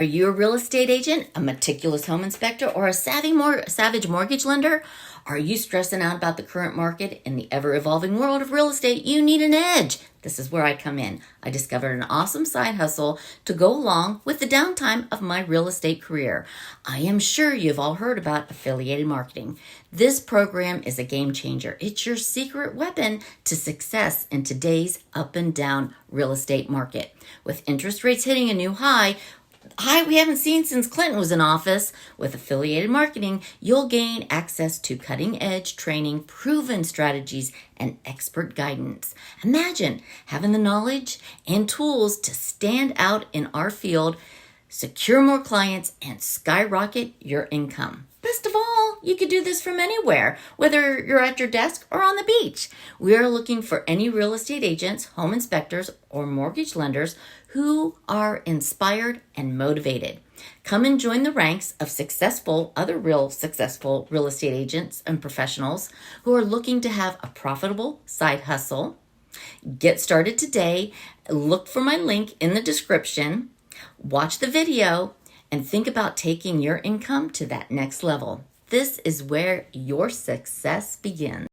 Are you a real estate agent, a meticulous home inspector, or a savage mortgage lender? Are you stressing out about the current market? In the ever-evolving world of real estate, you need an edge. This is where I come in. I discovered an awesome side hustle to go along with the downtime of my real estate career. I am sure you've all heard about affiliated marketing. This program is a game changer. It's your secret weapon to success in today's up and down real estate market. With interest rates hitting a new high we haven't seen since Clinton was in office, with affiliated marketing, you'll gain access to cutting-edge training, proven strategies, and expert guidance. Imagine having the knowledge and tools to stand out in our field, secure more clients, and skyrocket your income. Best of all, you can do this from anywhere, whether you're at your desk or on the beach. We are looking for any real estate agents, home inspectors, or mortgage lenders who are inspired and motivated. Come and join the ranks of other successful real estate agents and professionals who are looking to have a profitable side hustle. Get started today. Look for my link in the description. Watch the video and think about taking your income to that next level. This is where your success begins.